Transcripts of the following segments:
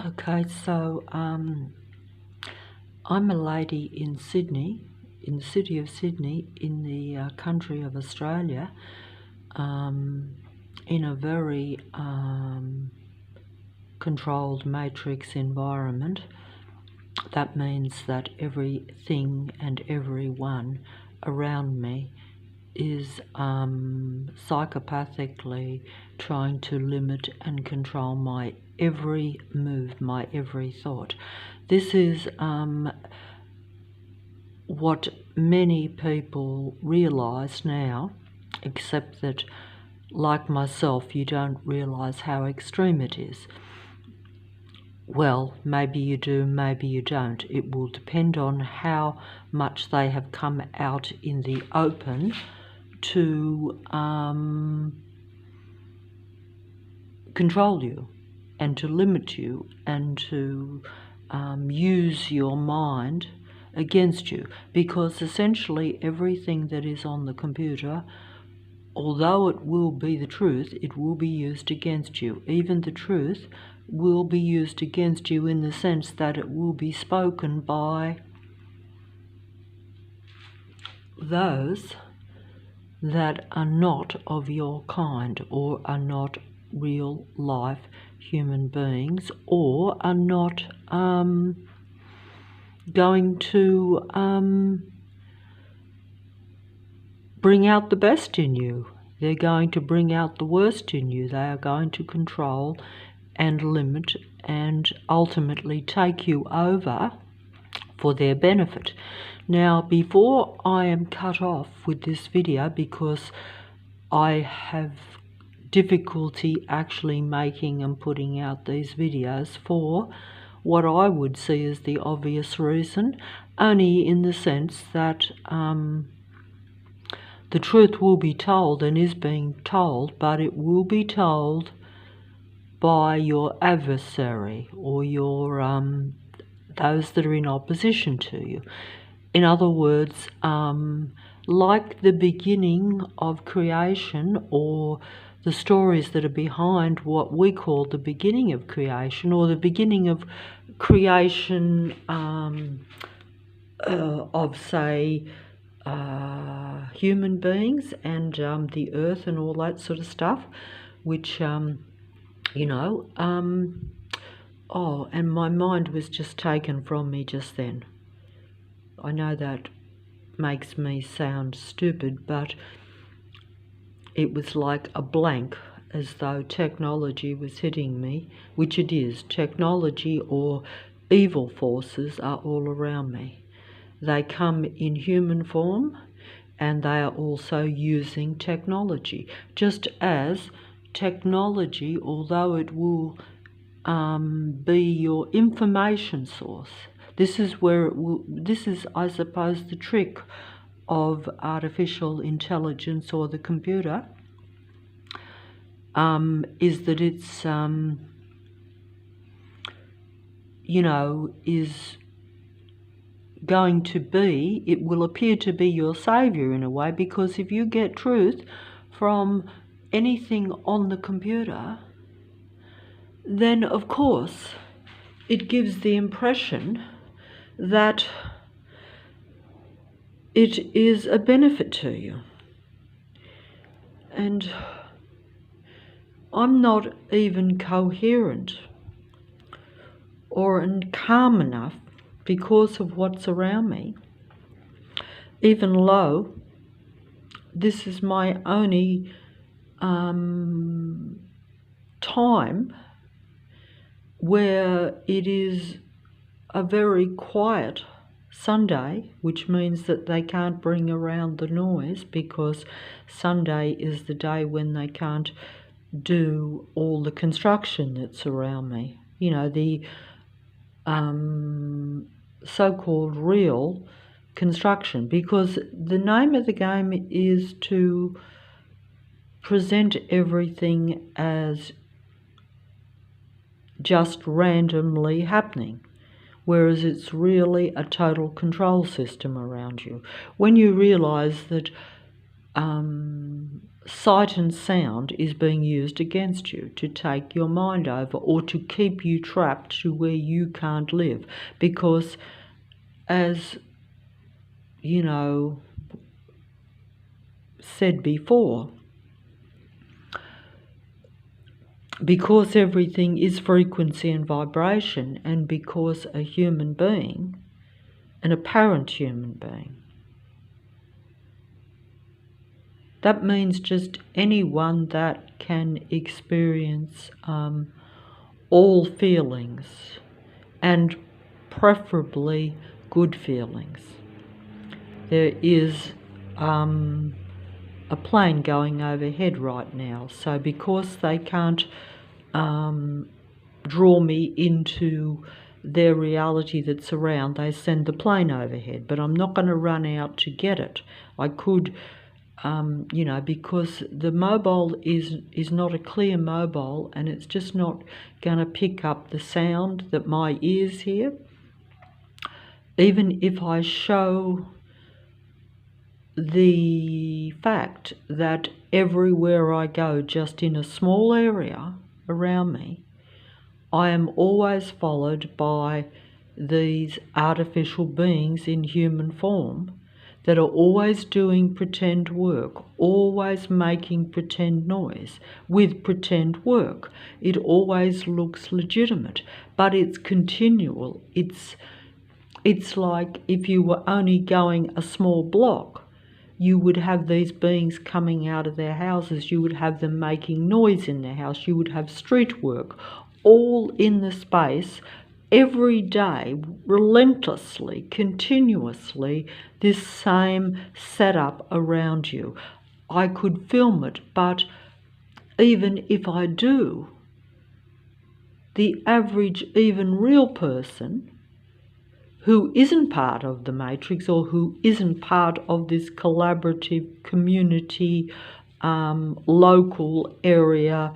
Okay, so I'm a lady in Sydney, in the city of Sydney, in the country of Australia, in a very controlled matrix environment. That means that everything and everyone around me is psychopathically trying to limit and control my every move, my every thought. This is what many people realise now, except that, like myself, you don't realise how extreme it is. Well, maybe you do, maybe you don't. It will depend on how much they have come out in the open to control you and to limit you and to use your mind against you, because essentially everything that is on the computer, although it will be the truth, it will be used against you. Even the truth will be used against you in the sense that it will be spoken by those that are not of your kind, or are not real life human beings, or are not going to bring out the best in you. They're going to bring out the worst in you. They are going to control and limit and ultimately take you over for their benefit. Now, before I am cut off with this video, because I have difficulty actually making and putting out these videos for what I would see as the obvious reason, only in the sense that the truth will be told and is being told, but it will be told by your adversary, or your those that are in opposition to you. In other words, like the beginning of creation, or the stories that are behind what we call the beginning of creation, or the beginning of creation of, say, human beings and the earth and all that sort of stuff, which, oh, and my mind was just taken from me just then. I know that makes me sound stupid, but it was like a blank, as though technology was hitting me, which it is. Technology or evil forces are all around me. They come in human form, and they are also using technology. Just as technology, although it will be your information source, this is where it will, this is, I suppose, the trick of artificial intelligence or the computer, is that it's, is going to be, it will appear to be your saviour in a way, because if you get truth from anything on the computer, then of course it gives the impression that it is a benefit to you. And I'm not even coherent or calm enough because of what's around me, even though this is my only time where it is a very quiet Sunday, which means that they can't bring around the noise, because Sunday is the day when they can't do all the construction that's around me. The so-called real construction, because the name of the game is to present everything as just randomly happening, whereas it's really a total control system around you. When you realise that sight and sound is being used against you to take your mind over or to keep you trapped to where you can't live. Because, as you know, said before, because everything is frequency and vibration, and because a human being, an apparent human being, that means just anyone that can experience all feelings, and preferably good feelings. There is a plane going overhead right now, so because they can't draw me into their reality that's around, they send the plane overhead, but I'm not going to run out to get it. I could, because the mobile is not a clear mobile, and it's just not going to pick up the sound that my ears hear. Even if I show the fact that everywhere I go, just in a small area around me, I am always followed by these artificial beings in human form that are always doing pretend work, always making pretend noise with pretend work. It always looks legitimate, but it's continual. It's like if you were only going a small block, you would have these beings coming out of their houses, you would have them making noise in their house, you would have street work, all in the space, every day, relentlessly, continuously, this same setup around you. I could film it, but even if I do, the average, even real person who isn't part of the matrix, or who isn't part of this collaborative community, local area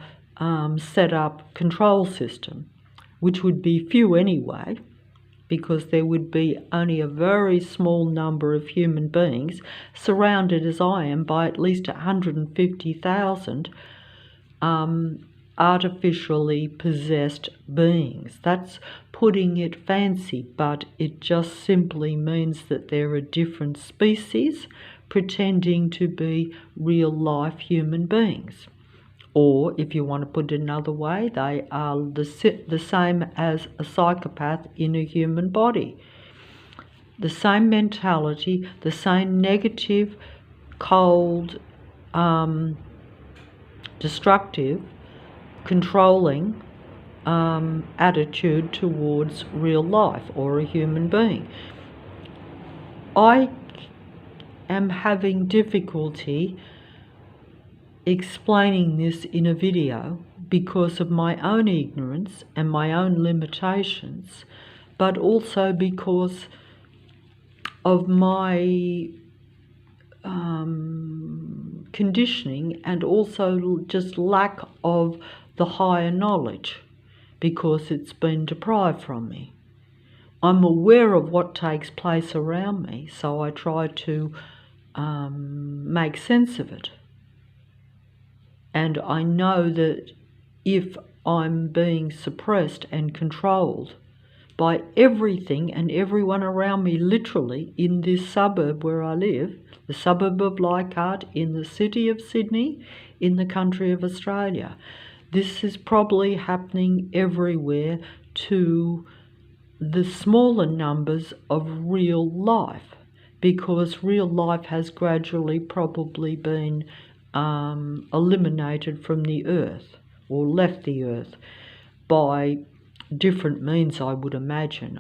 set up control system, which would be few anyway, because there would be only a very small number of human beings surrounded, as I am, by at least 150,000 artificially possessed beings. That's putting it fancy, but it just simply means that there are different species pretending to be real life human beings. Or, if you want to put it another way, they are the same as a psychopath in a human body. The same mentality, the same negative, cold, destructive, controlling attitude towards real life or a human being. I am having difficulty explaining this in a video because of my own ignorance and my own limitations, but also because of my conditioning, and also just lack of the higher knowledge, because it's been deprived from me. I'm aware of what takes place around me, so I try to make sense of it. And I know that if I'm being suppressed and controlled by everything and everyone around me, literally in this suburb where I live, the suburb of Leichhardt, in the city of Sydney, in the country of Australia, this is probably happening everywhere to the smaller numbers of real life, because real life has gradually probably been eliminated from the earth, or left the earth, by different means, I would imagine.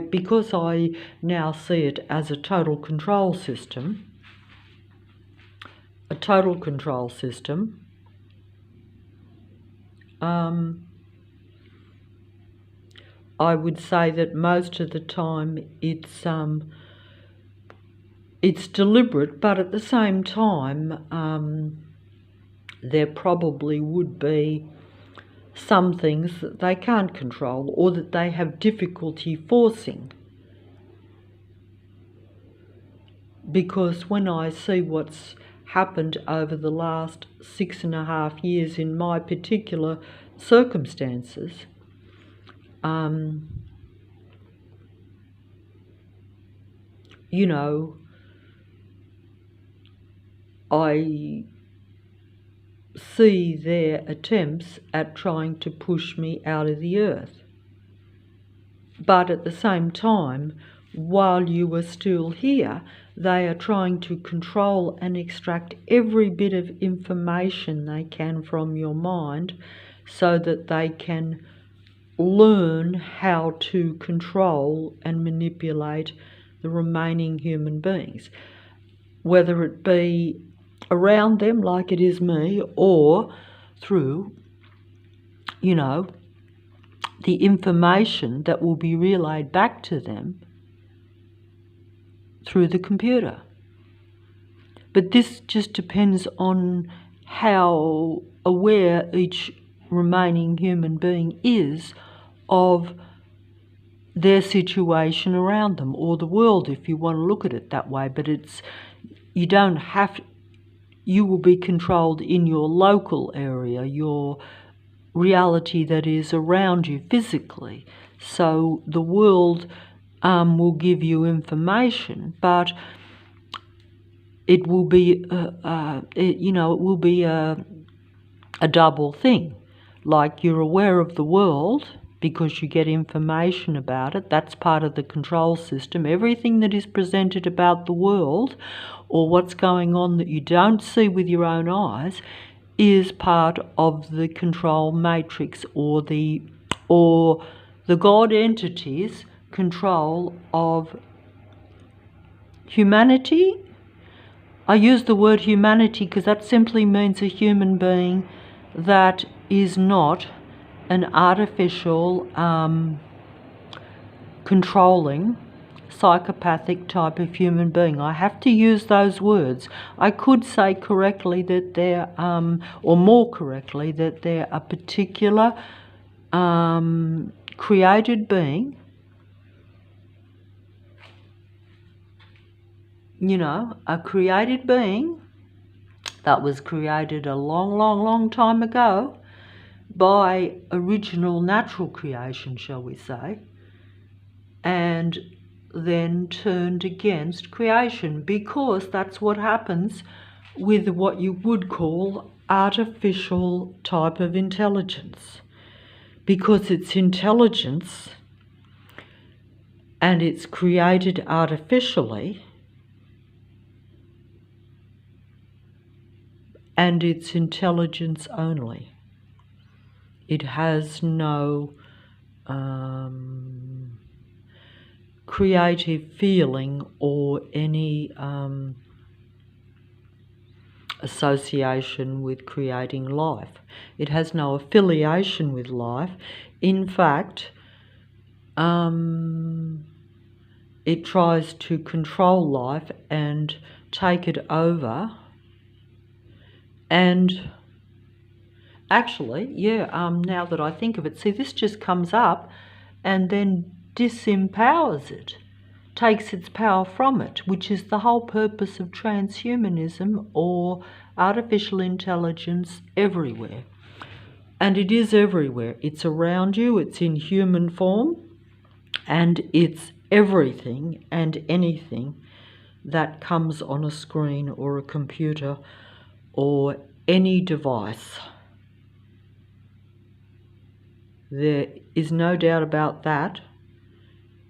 Because I now see it as a total control system, I would say that most of the time it's deliberate, but at the same time there probably would be some things that they can't control, or that they have difficulty forcing. Because when I see what's happened over the last 6.5 years in my particular circumstances. You know, I see their attempts at trying to push me out of the earth. But at the same time, while you are still here, they are trying to control and extract every bit of information they can from your mind so that they can learn how to control and manipulate the remaining human beings, whether it be around them like it is me, or through, you know, the information that will be relayed back to them through the computer. But this just depends on how aware each remaining human being is of their situation around them, or the world, if you want to look at it that way. But you don't have, you will be controlled in your local area, your reality that is around you physically. So the world will give you information, but it will be, it will be a double thing. Like, you're aware of the world because you get information about it. That's part of the control system. Everything that is presented about the world, or what's going on that you don't see with your own eyes, is part of the control matrix, or the God entity's control of humanity. I use the word humanity because that simply means a human being that is not an artificial, controlling, psychopathic type of human being. I have to use those words. I could say correctly that they're, or more correctly, that they're a particular created being, a created being that was created a long, long, long time ago by original natural creation, shall we say, and then turned against creation, because that's what happens with what you would call artificial type of intelligence, because it's intelligence and it's created artificially, and it's intelligence only. It has no creative feeling or any association with creating life. It has no affiliation with life. In fact, it tries to control life and take it over. And actually, now that I think of it, see, this just comes up and then disempowers it, takes its power from it, which is the whole purpose of transhumanism, or artificial intelligence, everywhere. And it is everywhere. It's around you, it's in human form, and it's everything and anything that comes on a screen or a computer or any device. There is no doubt about that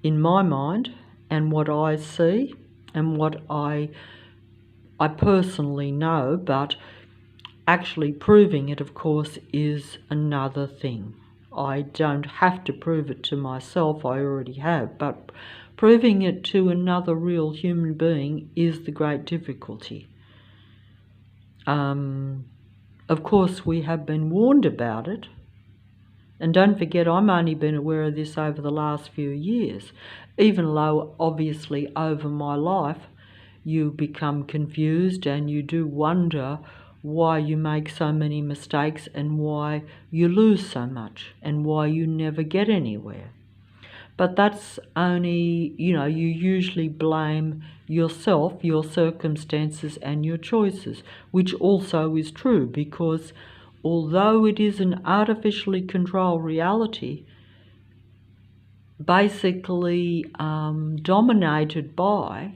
in my mind, and what I see and what I personally know, but actually proving it, of course, is another thing. I don't have to prove it to myself, I already have, but proving it to another real human being is the great difficulty. Of course, we have been warned about it. And don't forget, I'm only been aware of this over the last few years, even though obviously over my life you become confused and you do wonder why you make so many mistakes and why you lose so much and why you never get anywhere. But that's only, you usually blame yourself, your circumstances, and your choices, which also is true, because although it is an artificially controlled reality, basically dominated by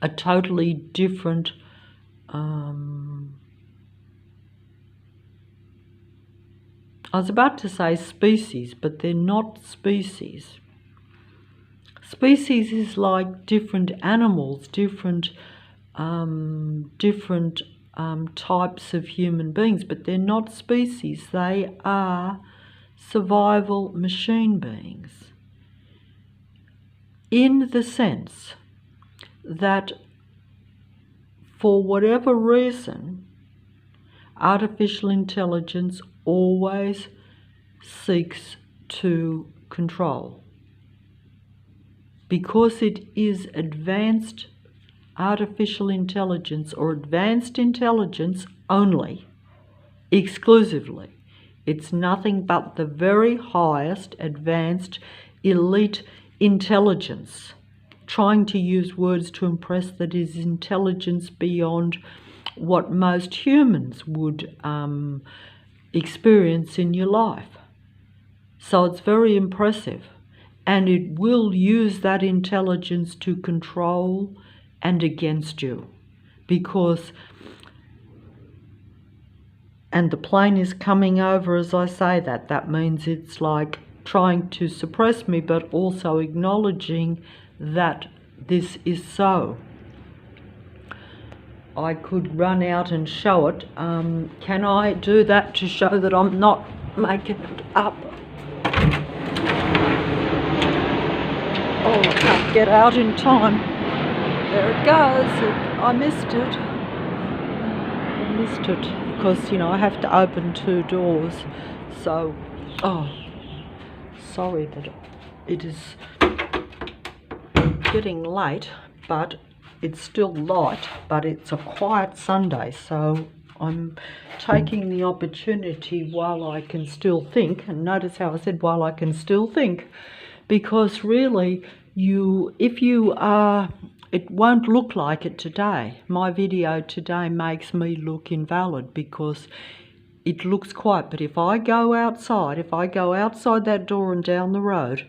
a totally different I was about to say species, but they're not species. Species is like different animals, different types of human beings, but they're not species. They are survival machine beings, in the sense that for whatever reason, artificial intelligence always seeks to control. Because it is advanced artificial intelligence, or advanced intelligence only, exclusively. It's nothing but the very highest advanced elite intelligence, trying to use words to impress that is intelligence beyond what most humans would experience in your life. So it's very impressive, and it will use that intelligence to control and against you, because, and the plane is coming over as I say that, that means it's like trying to suppress me, but also acknowledging that this is so. I could run out and show it. Can I do that to show that I'm not making it up? Oh, I can't get out in time. There it goes. I missed it. I missed it because, I have to open 2 doors. So, sorry that it is getting late, but it's still light, but it's a quiet Sunday, so I'm taking the opportunity while I can still think, and notice how I said while I can still think, because really if you are, it won't look like it today. My video today makes me look invalid because it looks quiet, but if I go outside that door and down the road,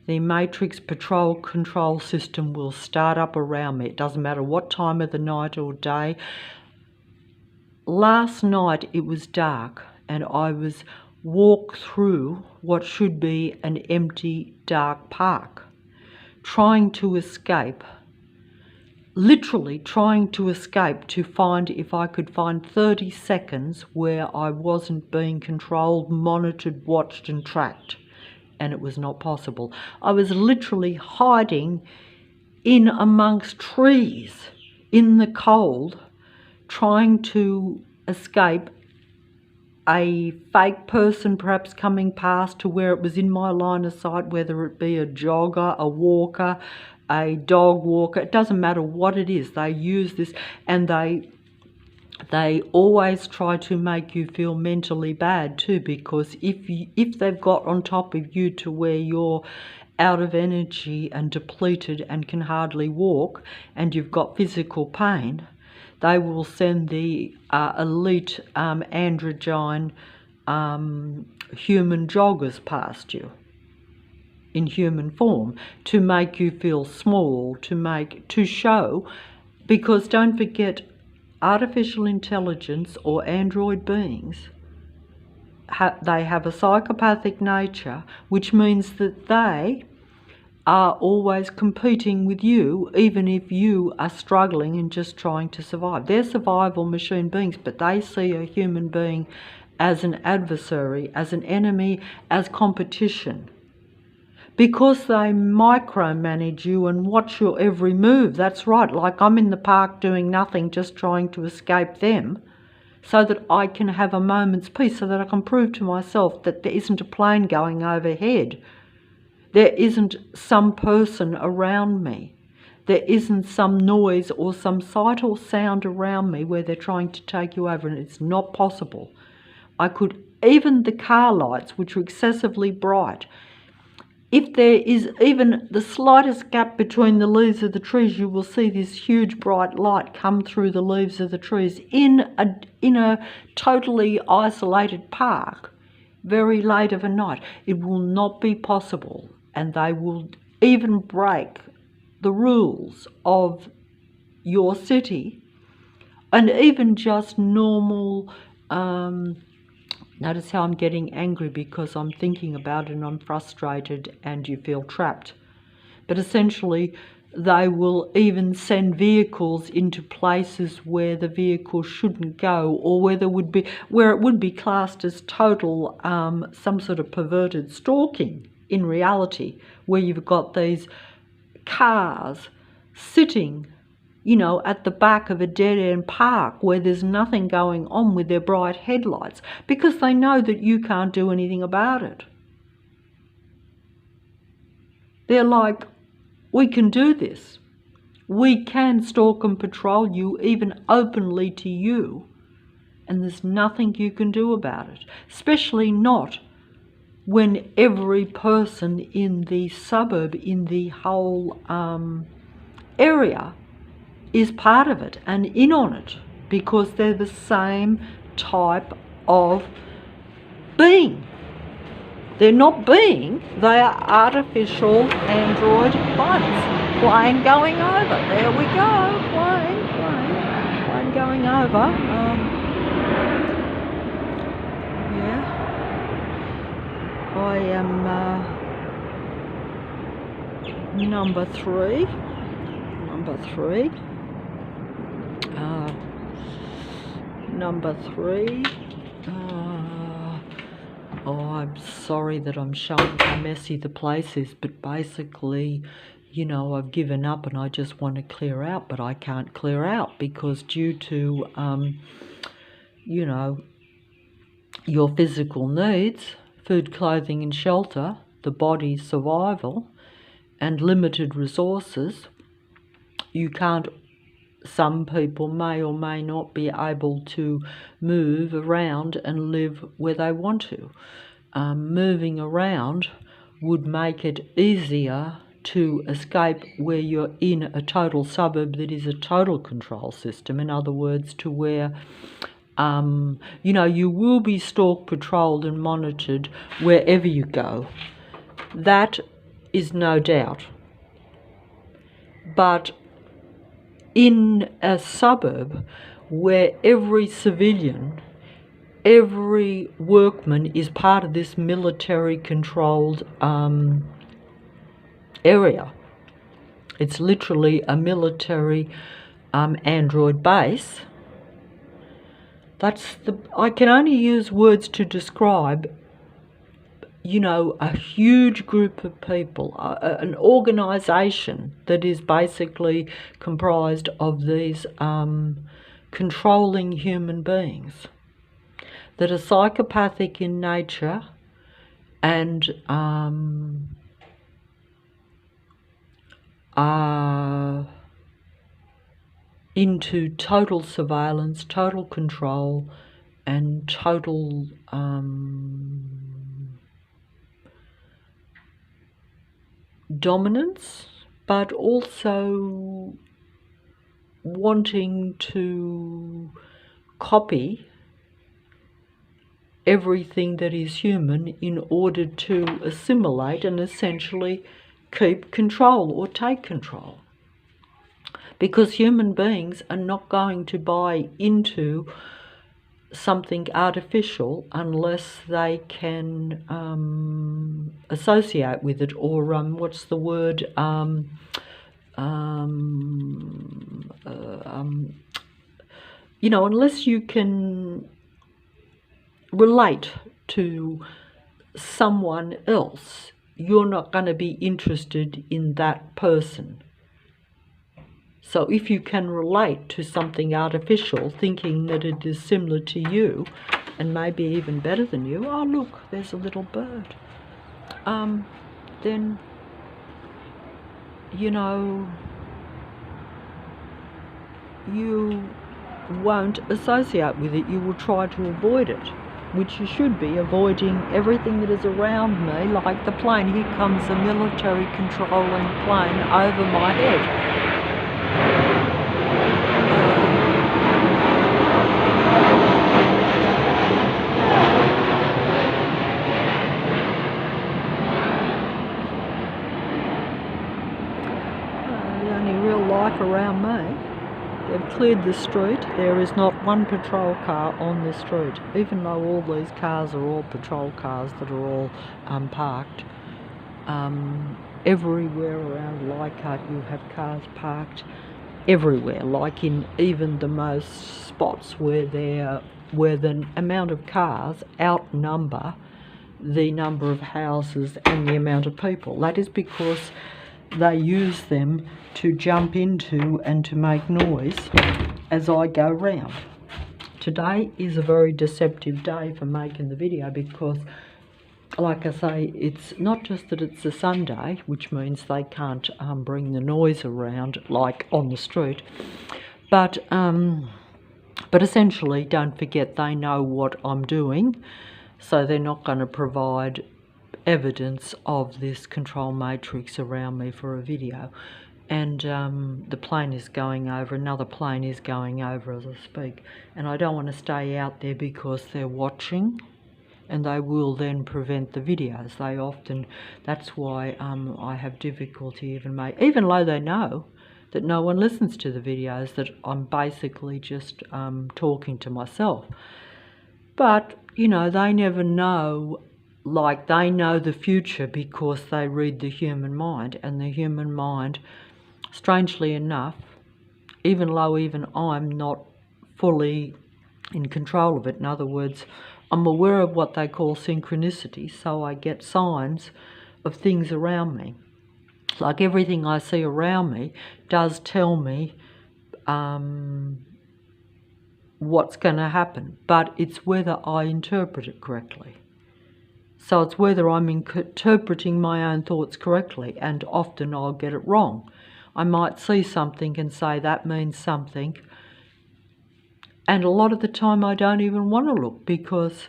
the Matrix Patrol control system will start up around me. It doesn't matter what time of the night or day. Last night it was dark and I was walked through what should be an empty, dark park, trying to escape, literally trying to escape, to find if I could find 30 seconds where I wasn't being controlled, monitored, watched and tracked. And it was not possible. I was literally hiding in amongst trees in the cold, trying to escape a fake person perhaps coming past to where it was in my line of sight, whether it be a jogger, a walker, a dog walker. It doesn't matter what it is. They use this, and they always try to make you feel mentally bad too, because if they've got on top of you to where you're out of energy and depleted and can hardly walk and you've got physical pain, they will send the elite androgyne human joggers past you in human form to make you feel small, to show, because don't forget, artificial intelligence or android beings, they have a psychopathic nature, which means that they are always competing with you, even if you are struggling and just trying to survive. They're survival machine beings, but they see a human being as an adversary, as an enemy, as competition. Because they micromanage you and watch your every move. That's right, like I'm in the park doing nothing, just trying to escape them, so that I can have a moment's peace, so that I can prove to myself that there isn't a plane going overhead. There isn't some person around me. There isn't some noise or some sight or sound around me where they're trying to take you over, and it's not possible. I could, even the car lights, which are excessively bright, if there is even the slightest gap between the leaves of the trees, you will see this huge bright light come through the leaves of the trees in a totally isolated park, very late of a night. It will not be possible, and they will even break the rules of your city, and even just normal. Notice how I'm getting angry because I'm thinking about it and I'm frustrated and you feel trapped. But essentially, they will even send vehicles into places where the vehicle shouldn't go, or where it would be classed as total some sort of perverted stalking in reality, where you've got these cars sitting, at the back of a dead-end park where there's nothing going on with their bright headlights, because they know that you can't do anything about it. They're like, we can do this. We can stalk and patrol you, even openly to you, and there's nothing you can do about it, especially not when every person in the suburb, in the whole area, is part of it and in on it, because they're the same type of being. They're not being, they are artificial android buds. Plane going over. There we go. Plane going over. Yeah. I am number three. Number three. I'm sorry that I'm showing how messy the place is, but basically, I've given up and I just want to clear out, but I can't clear out because due to, your physical needs, food, clothing and shelter, the body's survival, and limited resources, some people may or may not be able to move around and live where they want to. Moving around would make it easier to escape where you're in a total suburb that is a total control system. In other words, to where you will be stalked, patrolled and monitored wherever you go. That is no doubt. But in a suburb where every civilian, every workman is part of this military-controlled area. It's literally a military android base. I can only use words to describe, a huge group of people, an organisation that is basically comprised of these controlling human beings that are psychopathic in nature and are into total surveillance, total control and total dominance, but also wanting to copy everything that is human in order to assimilate and essentially keep control or take control. Because human beings are not going to buy into something artificial unless they can associate with it, or what's the word? Unless you can relate to someone else, you're not going to be interested in that person. So if you can relate to something artificial, thinking that it is similar to you and maybe even better than you, oh look, there's a little bird, then, you won't associate with it. You will try to avoid it. which you should be, avoiding everything that is around me, like the plane. Here comes a military controlling plane over my head. The only real life around me. They've cleared the street. There is not one patrol car on the street, even though all these cars are all patrol cars that are all parked. Everywhere around Leichhardt you have cars parked everywhere, like in even the most spots where the amount of cars outnumber the number of houses and the amount of people. That is because they use them to jump into and to make noise as I go round. Today is a very deceptive day for making the video because, like I say, it's not just that it's a Sunday, which means they can't bring the noise around like on the street, but essentially, don't forget, they know what I'm doing, so they're not going to provide evidence of this control matrix around me for a video. And the plane is going over, another plane is going over as I speak, and I don't want to stay out there because they're watching, and they will then prevent the videos. They often, that's why I have difficulty even though they know that no one listens to the videos, that I'm basically just talking to myself. But, you know, they never know, like they know the future because they read the human mind, and the human mind, strangely enough, even though even I'm not fully in control of it, in other words, I'm aware of what they call synchronicity, so I get signs of things around me. Like everything I see around me does tell me what's going to happen, but it's whether I interpret it correctly. So it's whether I'm interpreting my own thoughts correctly, and often I'll get it wrong. I might see something and say that means something, and a lot of the time I don't even want to look because,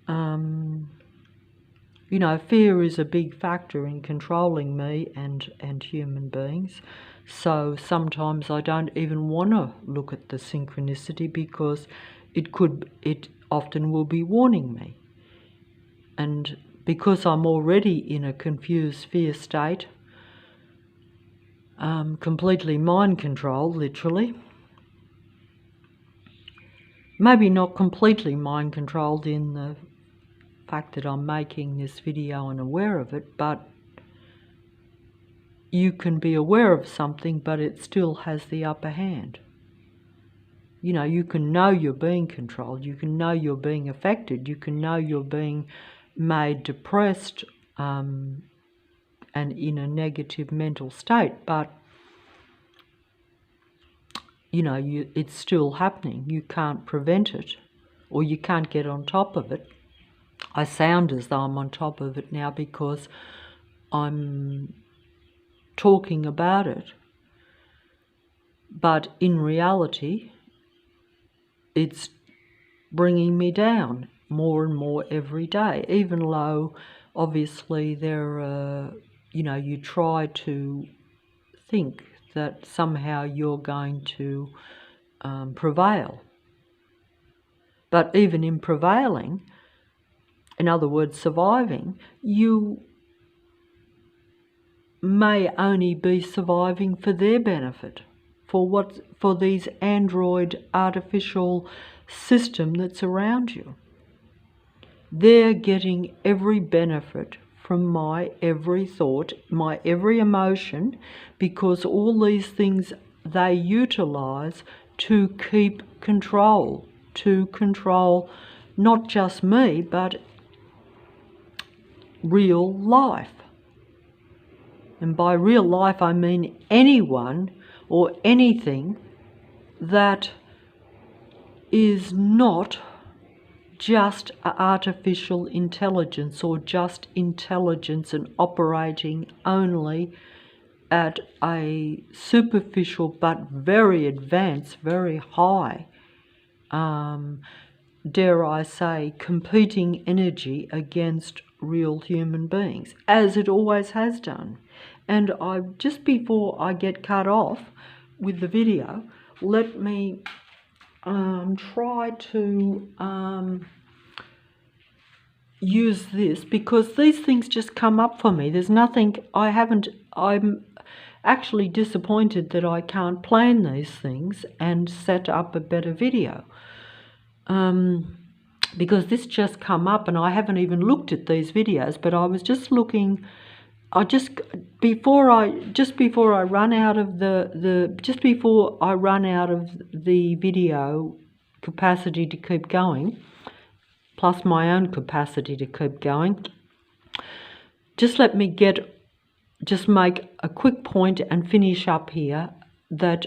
you know, fear is a big factor in controlling me and human beings. So sometimes I don't even want to look at the synchronicity because it often will be warning me. And because I'm already in a confused fear state, completely mind controlled, literally. Maybe not completely mind controlled in the fact that I'm making this video and aware of it, but you can be aware of something, but it still has the upper hand. You know, you can know you're being controlled, you can know you're being affected, you can know you're being made depressed and in a negative mental state, but you know, it's still happening. You can't prevent it, or you can't get on top of it. I sound as though I'm on top of it now because I'm talking about it, but in reality, it's bringing me down more and more every day, even though obviously you know, you try to think that somehow you're going to prevail. But even in prevailing, in other words, surviving, you may only be surviving for their benefit, for these android artificial system that's around you. They're getting every benefit from my every thought, my every emotion, because all these things they utilize to keep control, to control not just me, but real life. And by real life, I mean anyone or anything that is not just artificial intelligence, or just intelligence and operating only at a superficial but very advanced, very high dare I say, competing energy against real human beings, as it always has done. And just before I get cut off with the video, let me try to use this, because these things just come up for me. There's nothing, I'm actually disappointed that I can't plan these things and set up a better video. Because this just come up and I haven't even looked at these videos, but I was just looking, just before I run out of before I run out of the video capacity to keep going, plus my own capacity to keep going, just let me make a quick point and finish up here that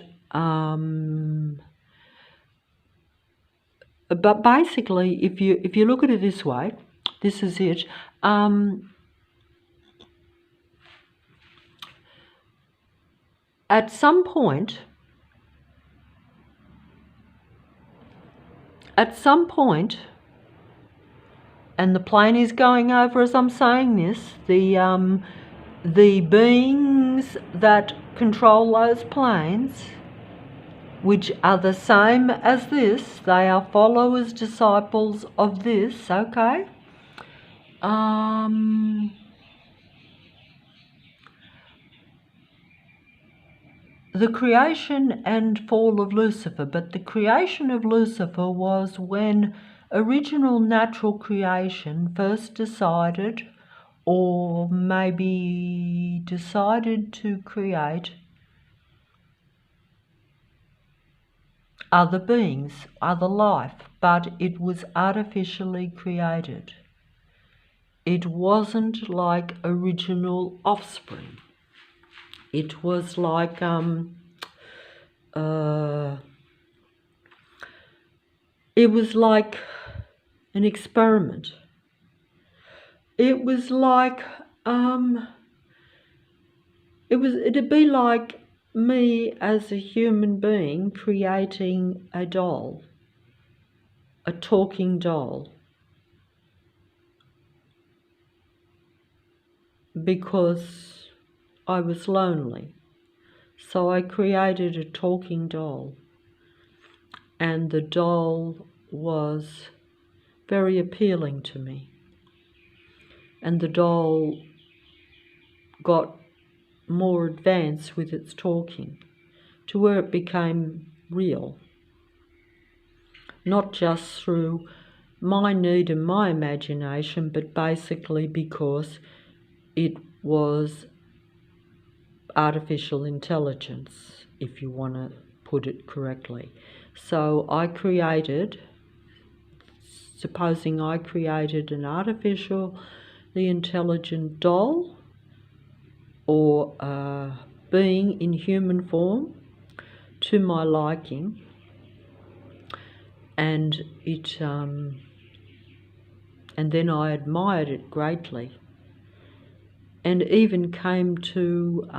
but basically, if you look at it this way, this is it. At some point, and the plane is going over as I'm saying this, the beings that control those planes, which are the same as this, they are followers, disciples of this, okay? The creation and fall of Lucifer, but the creation of Lucifer was when original natural creation first decided, or maybe decided to create other beings, other life, but it was artificially created. It wasn't like original offspring. It was like it was like an experiment. It was like it'd be like me as a human being creating a doll, a talking doll, because I was lonely. So I created a talking doll, and the doll was very appealing to me. And the doll got more advanced with its talking to where it became real, not just through my need and my imagination, but basically because it was artificial intelligence, if you want to put it correctly. So supposing I created an artificially intelligent doll, or a being in human form to my liking, and then I admired it greatly, and even came to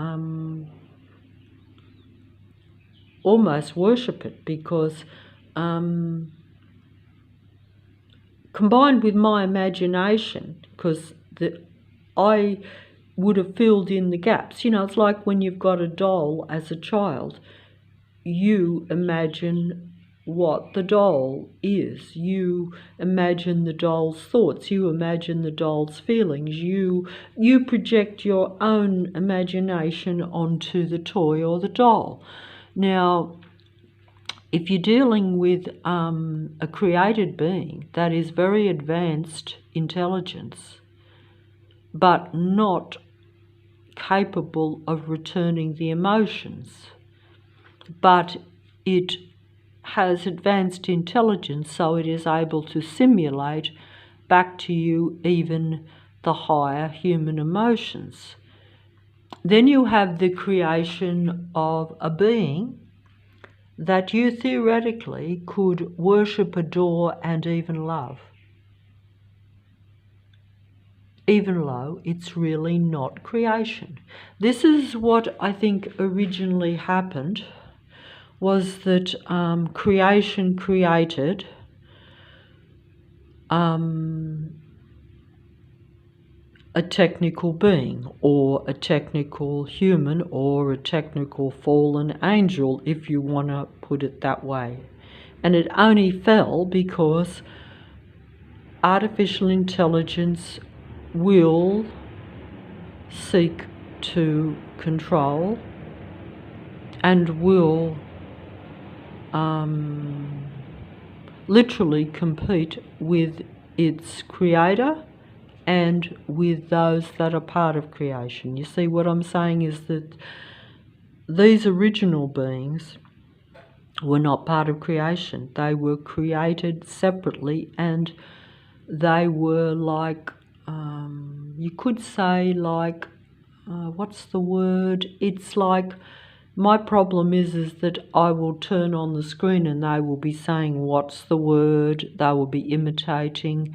almost worship it, because combined with my imagination, because I would have filled in the gaps. You know, it's like when you've got a doll as a child, you imagine what the doll is. You imagine the doll's thoughts. You imagine the doll's feelings. You project your own imagination onto the toy or the doll. Now, if you're dealing with a created being that is very advanced intelligence, but not capable of returning the emotions, but it has advanced intelligence, so it is able to simulate back to you even the higher human emotions. Then you have the creation of a being that you theoretically could worship, adore, and even love, even though it's really not creation. This is what I think originally happened, was that creation created a technical being, or a technical human, or a technical fallen angel, if you want to put it that way. And it only fell because artificial intelligence will seek to control and will literally compete with its creator and with those that are part of creation. You see, what I'm saying is that these original beings were not part of creation. They were created separately, and they were like, you could say like, what's the word? It's like, my problem is that I will turn on the screen and they will be saying, what's the word? They will be imitating,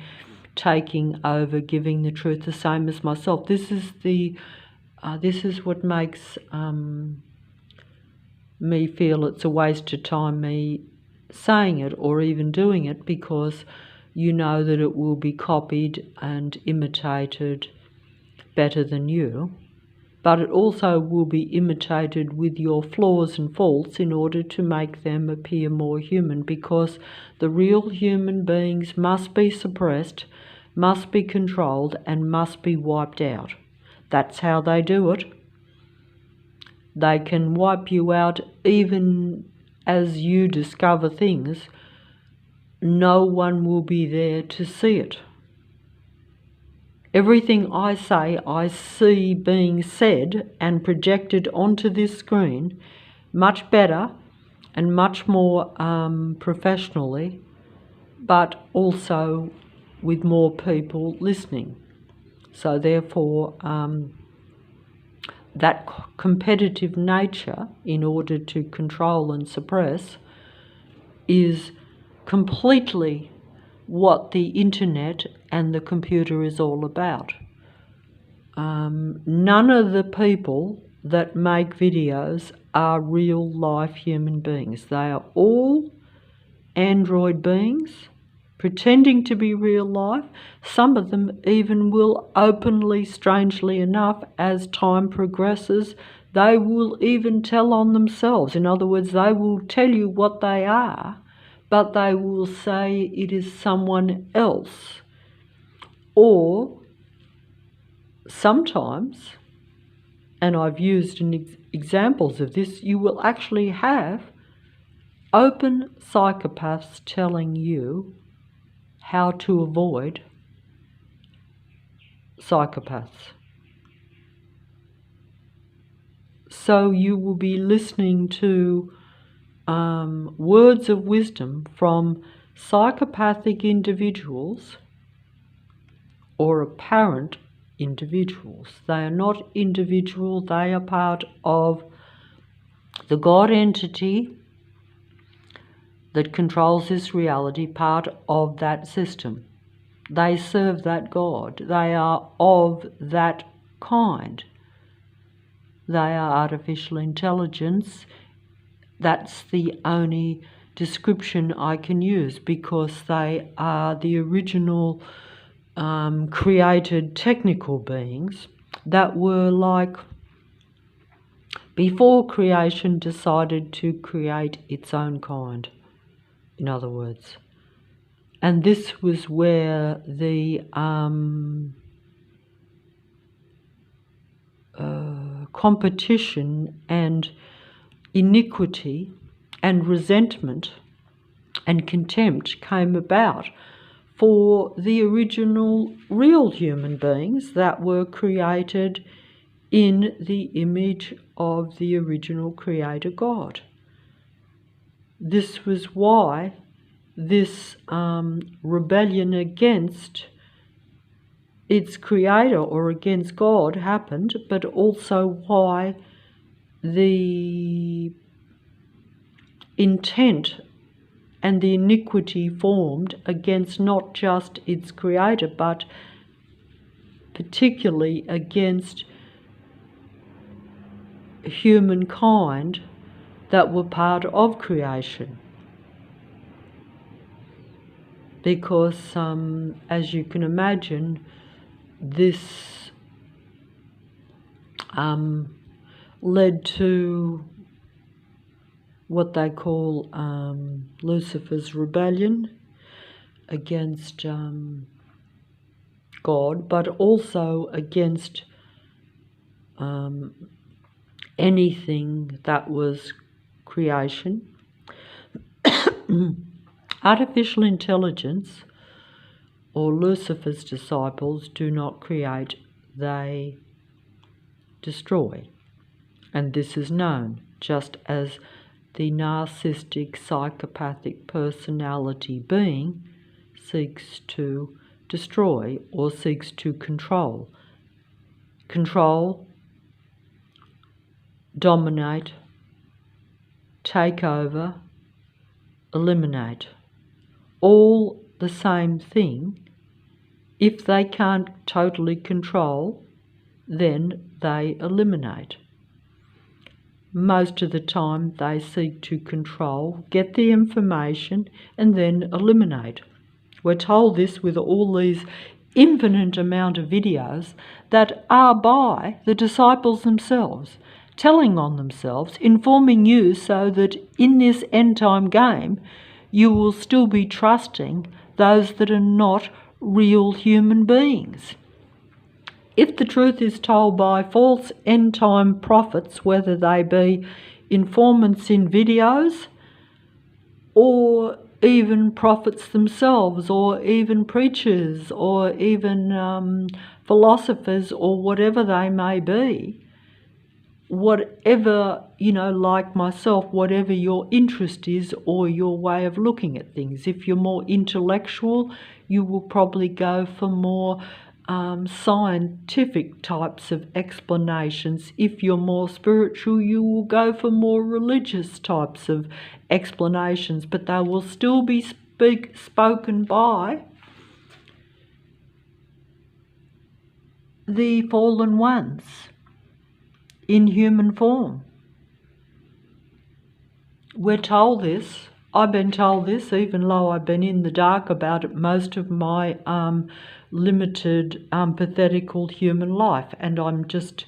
taking over, giving the truth, the same as myself. This is what makes me feel it's a waste of time me saying it or even doing it, because you know that it will be copied and imitated better than you, but it also will be imitated with your flaws and faults in order to make them appear more human, because the real human beings must be suppressed, must be controlled, and must be wiped out. That's how they do it. They can wipe you out even as you discover things. No one will be there to see it. Everything I say, I see being said and projected onto this screen much better and much more professionally, but also with more people listening. So therefore, that competitive nature, in order to control and suppress, is completely what the internet and the computer is all about. None of the people that make videos are real life human beings. They are all android beings pretending to be real life. Some of them even will openly, strangely enough, as time progresses, they will even tell on themselves. In other words, they will tell you what they are, but they will say it is someone else. Or sometimes, and I've used examples of this, you will actually have open psychopaths telling you how to avoid psychopaths. So you will be listening to words of wisdom from psychopathic individuals or apparent individuals. They are not individual, they are part of the God entity that controls this reality, part of that system. They serve that God. They are of that kind. They are artificial intelligence. That's the only description I can use, because they are the original created technical beings that were like, before creation decided to create its own kind, in other words. And this was where the competition and iniquity and resentment and contempt came about for the original real human beings that were created in the image of the original creator God. This was why this rebellion against its creator or against God happened, but also why the intent and the iniquity formed against not just its creator, but particularly against humankind that were part of creation. because, as you can imagine, this led to what they call Lucifer's rebellion against God, but also against anything that was creation. Artificial intelligence, or Lucifer's disciples, do not create, they destroy. And this is known just as the narcissistic psychopathic personality being seeks to destroy or seeks to control. Control, dominate, take over, eliminate. All the same thing. If they can't totally control, then they eliminate. Most of the time they seek to control, get the information, and then eliminate. We're told this with all these infinite amount of videos that are by the disciples themselves, telling on themselves, informing you so that in this end time game you will still be trusting those that are not real human beings. If the truth is told by false end-time prophets, whether they be informants in videos or even prophets themselves, or even preachers, or even philosophers, or whatever they may be, whatever, like myself, whatever your interest is or your way of looking at things. If you're more intellectual, you will probably go for more scientific types of explanations. If you're more spiritual, you will go for more religious types of explanations, but they will still be spoken by the fallen ones in human form. We're told this. I've been told this, even though I've been in the dark about it most of my limited, pathetical human life, and I'm just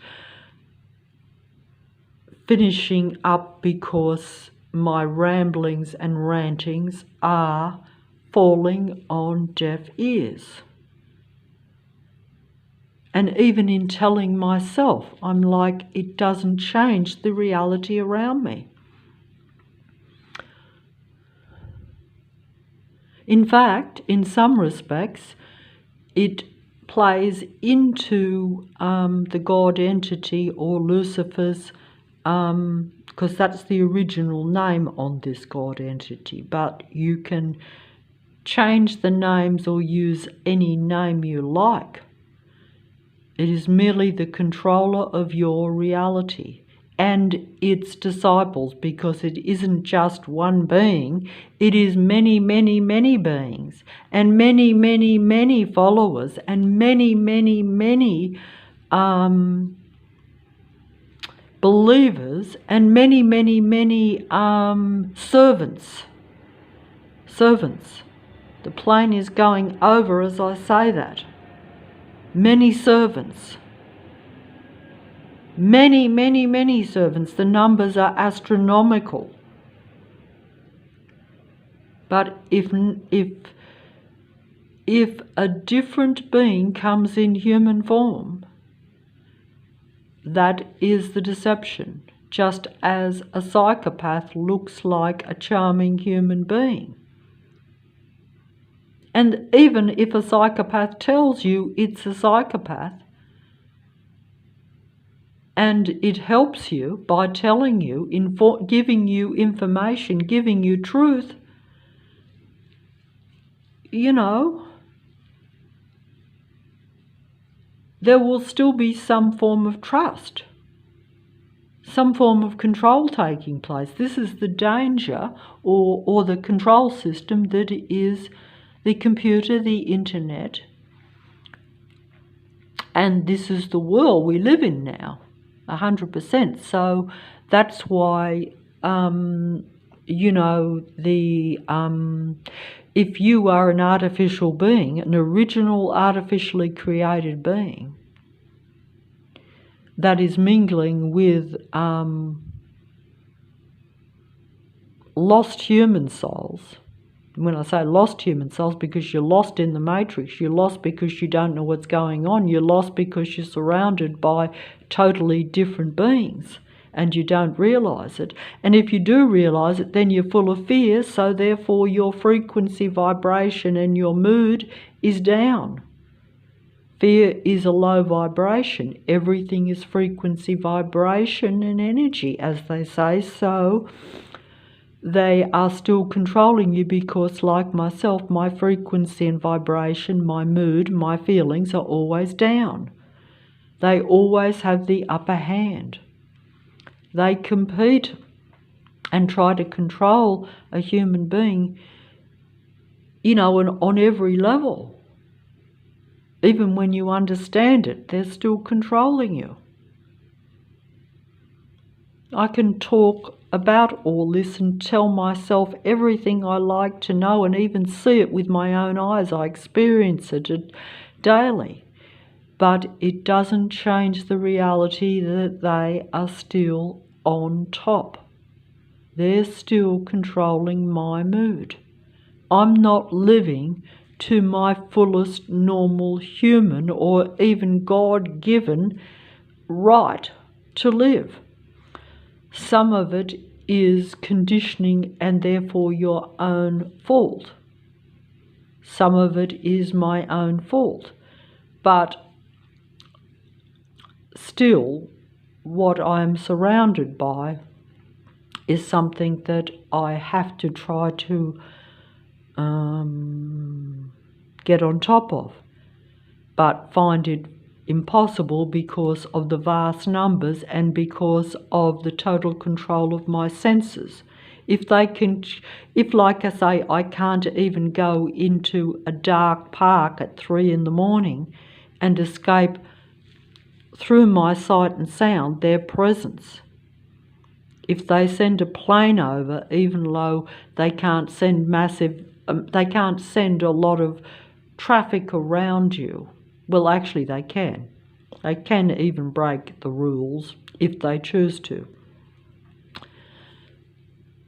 finishing up because my ramblings and rantings are falling on deaf ears. And even in telling myself, I'm like, it doesn't change the reality around me. In fact, in some respects, it plays into the God entity or Lucifer's, because that's the original name on this God entity, but you can change the names or use any name you like. It is merely the controller of your reality and its disciples, because it isn't just one being, it is many, many, many beings, and many, many, many followers, and many, many, many believers, and many, many, many servants. Servants. The plane is going over as I say that. Many servants. Many, many, many servants. The numbers are astronomical. But if a different being comes in human form, that is the deception, just as a psychopath looks like a charming human being. And even if a psychopath tells you it's a psychopath, and it helps you by telling you, giving you information, giving you truth, there will still be some form of trust, some form of control taking place. This is the danger or the control system that is the computer, the internet, and this is the world we live in now, 100%. So that's why, you know, if you are an artificial being, an original artificially created being that is mingling with lost human souls. When I say lost human souls, because you're lost in the matrix, you're lost because you don't know what's going on, you're lost because you're surrounded by totally different beings and you don't realise it. And if you do realise it, then you're full of fear, so therefore your frequency, vibration and your mood is down. Fear is a low vibration. Everything is frequency, vibration and energy, as they say. So they are still controlling you because, like myself, my frequency and vibration, my mood, my feelings are always down. They always have the upper hand. They compete and try to control a human being, you know, on every level. Even when you understand it, they're still controlling you. I can talk about all this and tell myself everything I like to know and even see it with my own eyes. I experience it daily. But it doesn't change the reality that they are still on top. They're still controlling my mood. I'm not living to my fullest normal human or even God-given right to live. Some of it is conditioning and therefore your own fault. Some of it is my own fault. But still, what I'm surrounded by is something that I have to try to get on top of, but find it impossible because of the vast numbers and because of the total control of my senses. If, like I say, I can't even go into a dark park at 3 a.m. and escape through my sight and sound their presence. If they send a plane over, even though they can't send they can't send a lot of traffic around you. Well, actually they can. They can even break the rules if they choose to.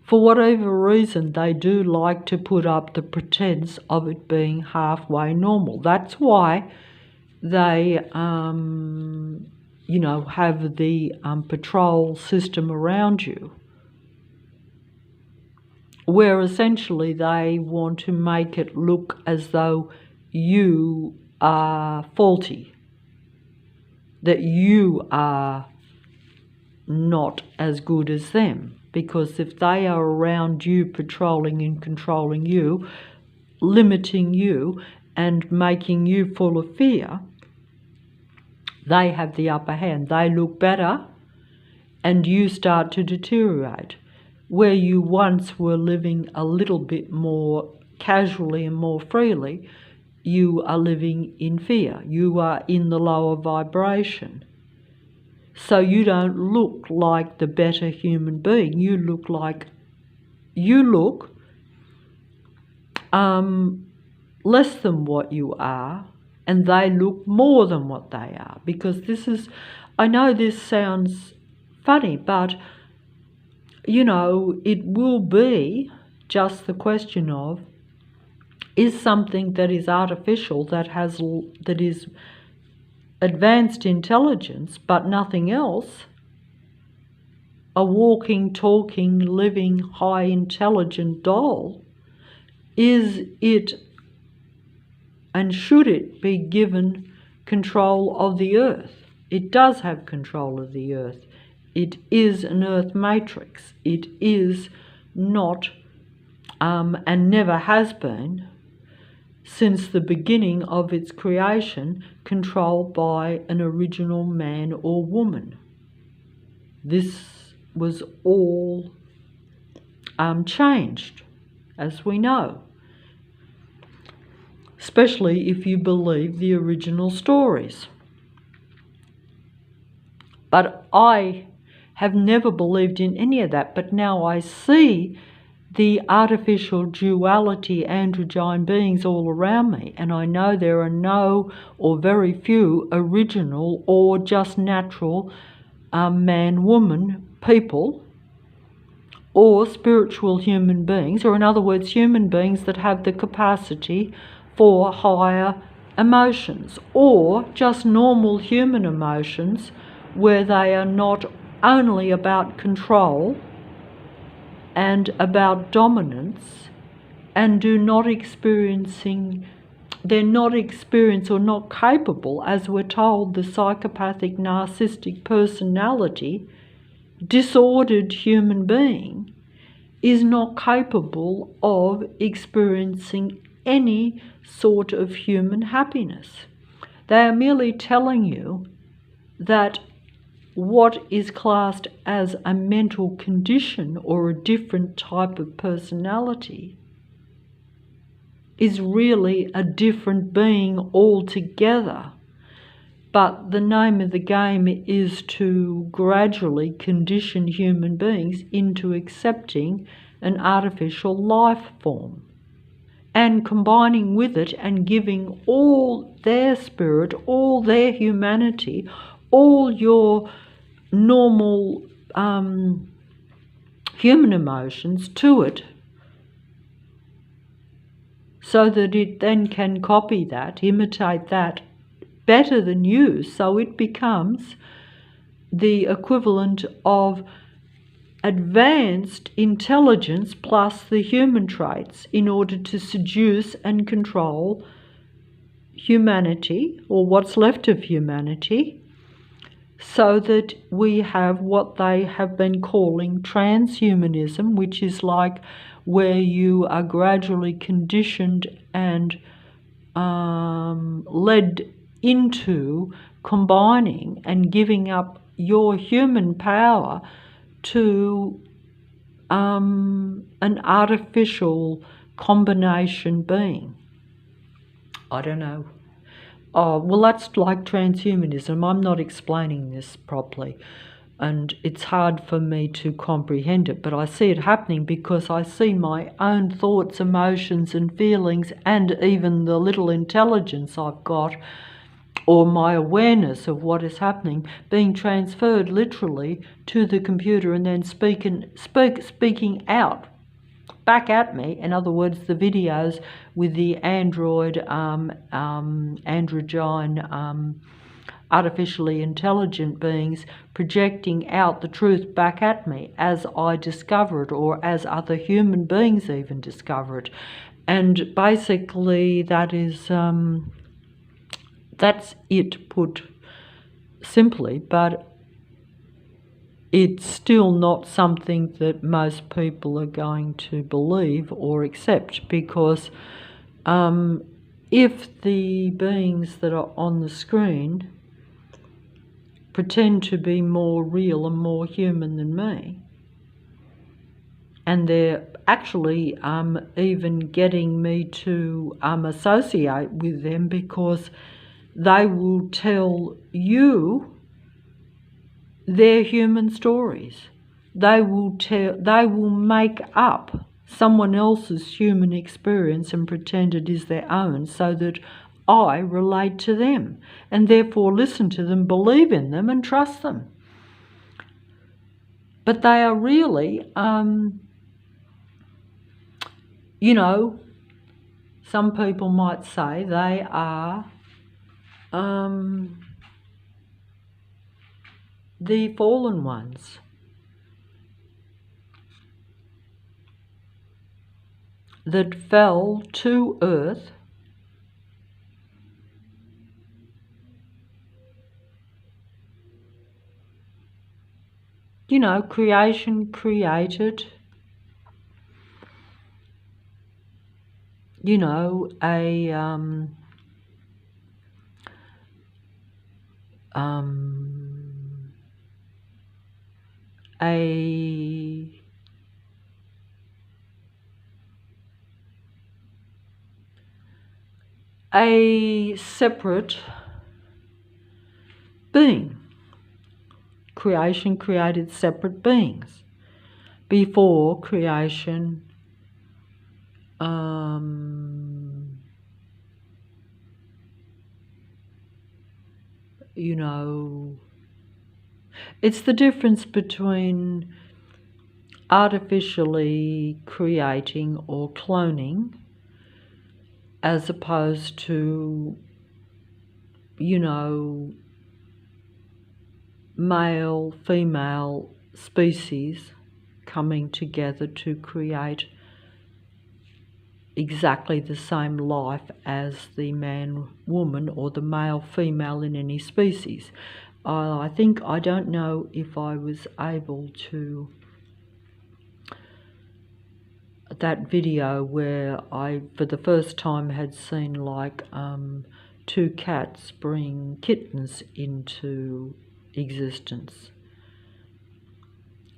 For whatever reason, they do like to put up the pretense of it being halfway normal. That's why they, you know, have the patrol system around you, where essentially they want to make it look as though you are faulty, that you are not as good as them. Because if they are around you, patrolling and controlling you, limiting you and making you full of fear, they have the upper hand. They look better and you start to deteriorate. Where you once were living a little bit more casually and more freely, you are living in fear. You are in the lower vibration. So you don't look like the better human being. You look less than what you are, and they look more than what they are. Because I know this sounds funny, but you know, it will be just the question of, is something that is artificial, that is advanced intelligence but nothing else, a walking, talking, living, high intelligent doll, is it and should it be given control of the earth? It does have control of the earth. It is an earth matrix. It is not, and never has been, since the beginning of its creation, controlled by an original man or woman. This was all changed, as we know, especially if you believe the original stories. But I have never believed in any of that, but now I see the artificial duality androgyne beings all around me, and I know there are no or very few original or just natural man-woman people or spiritual human beings, or in other words, human beings that have the capacity for higher emotions, or just normal human emotions where they are not only about control and about dominance, and they're not experienced or not capable, as we're told, the psychopathic narcissistic personality disordered human being is not capable of experiencing any sort of human happiness. They are merely telling you that what is classed as a mental condition or a different type of personality is really a different being altogether. But the name of the game is to gradually condition human beings into accepting an artificial life form and combining with it and giving all their spirit, all their humanity, all your normal human emotions to it, so that it then can copy that, imitate that better than you, so it becomes the equivalent of advanced intelligence plus the human traits in order to seduce and control humanity, or what's left of humanity, so that we have what they have been calling transhumanism, which is like where you are gradually conditioned and led into combining and giving up your human power to an artificial combination being. I don't know. Oh, well, that's like transhumanism. I'm not explaining this properly, and it's hard for me to comprehend it, but I see it happening because I see my own thoughts, emotions and feelings, and even the little intelligence I've got, or my awareness of what is happening, being transferred literally to the computer and then speaking out back at me. In other words, the videos with the androgyne artificially intelligent beings projecting out the truth back at me as I discover it, or as other human beings even discover it. And basically that is that's it, put simply, but it's still not something that most people are going to believe or accept, because if the beings that are on the screen pretend to be more real and more human than me, and they're actually even getting me to associate with them, because they will tell you their human stories. They will make up someone else's human experience and pretend it is their own, so that I relate to them and therefore listen to them, believe in them and trust them. But they are really, some people might say they are the fallen ones. That fell to earth creation created, a separate being. Creation created separate beings before creation you know, it's the difference between artificially creating or cloning as opposed to, you know, male, female species coming together to create exactly the same life as the man, woman, or the male, female in any species. I don't know if I was able to, that video where I, for the first time, had seen like two cats bring kittens into existence.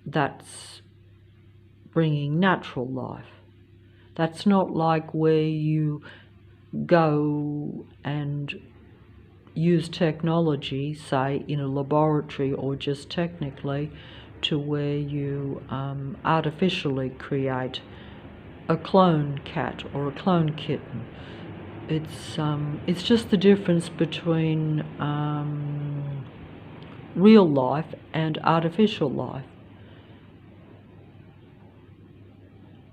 That's bringing natural life. That's not like where you go and use technology, say in a laboratory or just technically, to where you artificially create a clone cat or a clone kitten. It's just the difference between real life and artificial life.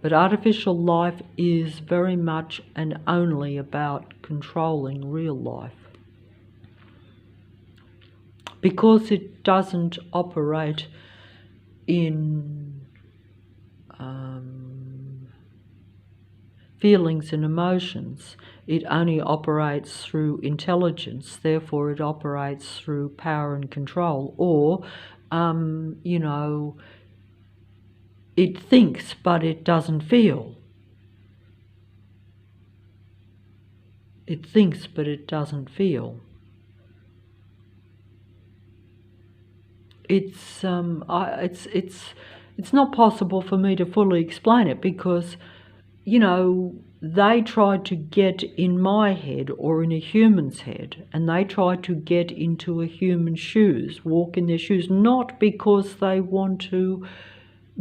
But artificial life is very much and only about controlling real life, because it doesn't operate in feelings and emotions. It only operates through intelligence, therefore it operates through power and control, or, you know, it thinks but it doesn't feel. It thinks but it doesn't feel. It's not possible for me to fully explain it, because, you know, they try to get in my head or in a human's head, and they try to get into a human's shoes, walk in their shoes, not because they want to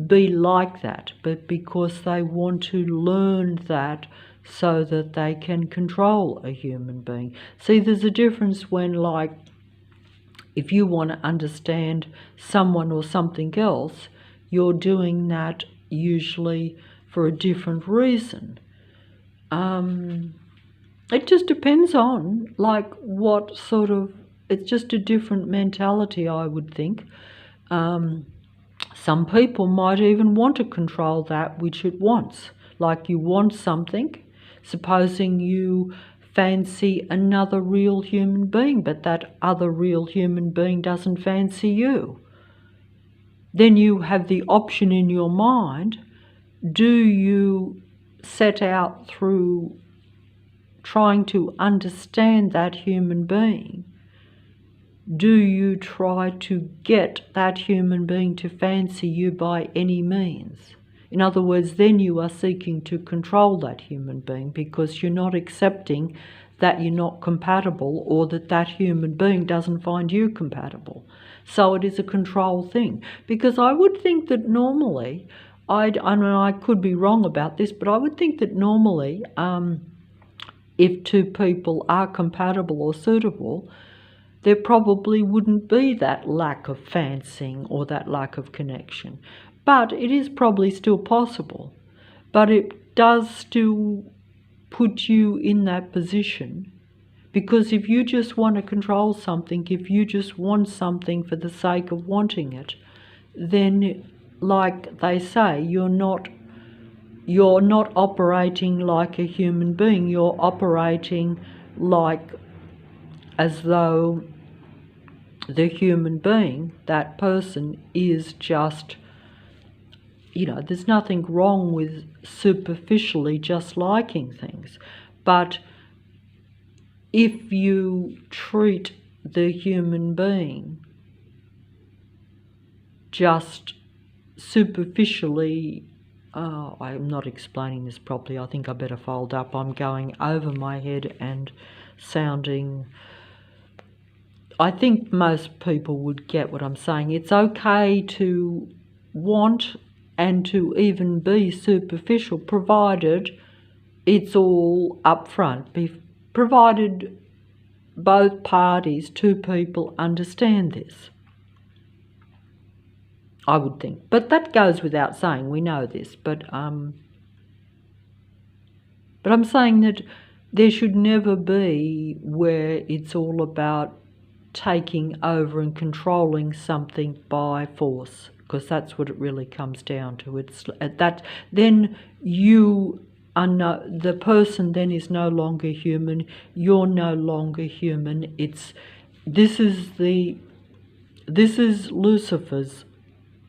be like that, but because they want to learn that so that they can control a human being. See, there's a difference when, like, if you want to understand someone or something else, you're doing that usually for a different reason. It just depends on, like, what sort of, it's just a different mentality, I would think. Some people might even want to control that which it wants. Like, you want something, supposing you fancy another real human being, but that other real human being doesn't fancy you. Then you have the option in your mind: do you set out through trying to understand that human being? Do you try to get that human being to fancy you by any means? In other words, then you are seeking to control that human being, because you're not accepting that you're not compatible, or that that human being doesn't find you compatible. So it is a control thing. Because I would think that normally, I mean, I could be wrong about this, but I would think that normally, if two people are compatible or suitable, there probably wouldn't be that lack of fancying or that lack of connection. But it is probably still possible. But it does still put you in that position, because if you just want to control something, if you just want something for the sake of wanting it, then, like they say, you're not operating like a human being. You're operating like as though the human being, that person, is just, you know, there's nothing wrong with superficially just liking things. But if you treat the human being just superficially, I'm not explaining this properly. I think I better fold up. I'm going over my head and sounding, I think most people would get what I'm saying. It's okay to want and to even be superficial, provided it's all upfront, provided both parties, two people, understand this. I would think, but that goes without saying. We know this, but I'm saying that there should never be where it's all about taking over and controlling something by force, because that's what it really comes down to. It's at that then you are the person then is no longer human. You're no longer human. This is Lucifer's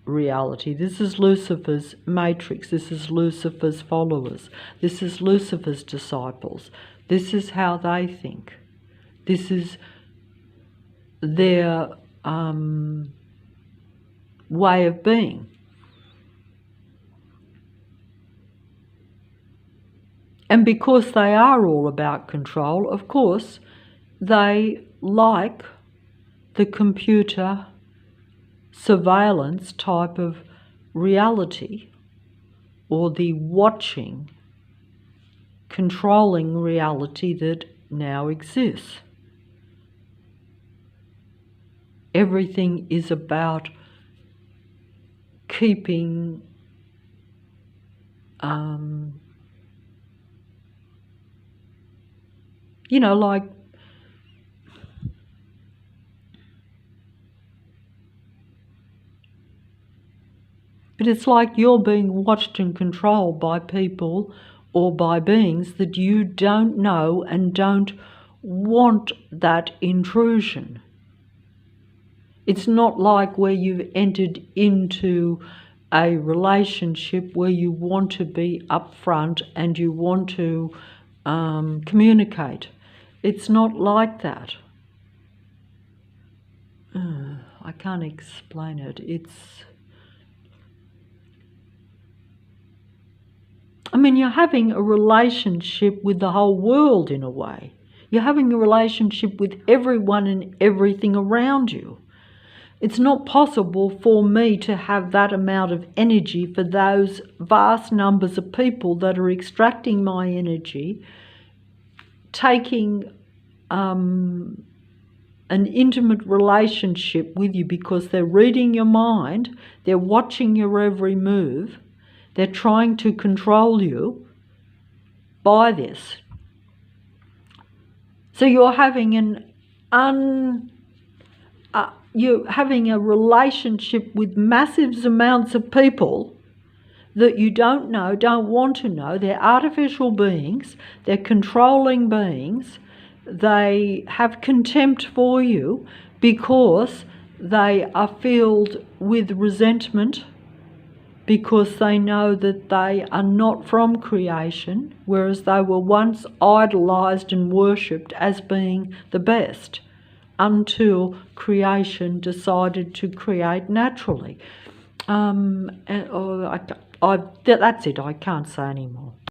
reality. This is Lucifer's matrix. This is Lucifer's followers. This is Lucifer's disciples. This is how they think. This is their way of being. And because they are all about control, of course, they like the computer surveillance type of reality, or the watching, controlling reality that now exists. Everything is about keeping like but it's like you're being watched and controlled by people or by beings that you don't know and don't want that intrusion. It's not like where you've entered into a relationship where you want to be upfront and you want to communicate. It's not like that. I can't explain it. You're having a relationship with the whole world in a way. You're having a relationship with everyone and everything around you. It's not possible for me to have that amount of energy for those vast numbers of people that are extracting my energy, taking an intimate relationship with you because they're reading your mind, they're watching your every move, they're trying to control you by this. So you're having you're having a relationship with massive amounts of people that you don't know, don't want to know. They're artificial beings, they're controlling beings, they have contempt for you because they are filled with resentment, because they know that they are not from creation, whereas they were once idolised and worshipped as being the best, until creation decided to create naturally. That's it. I can't say any more.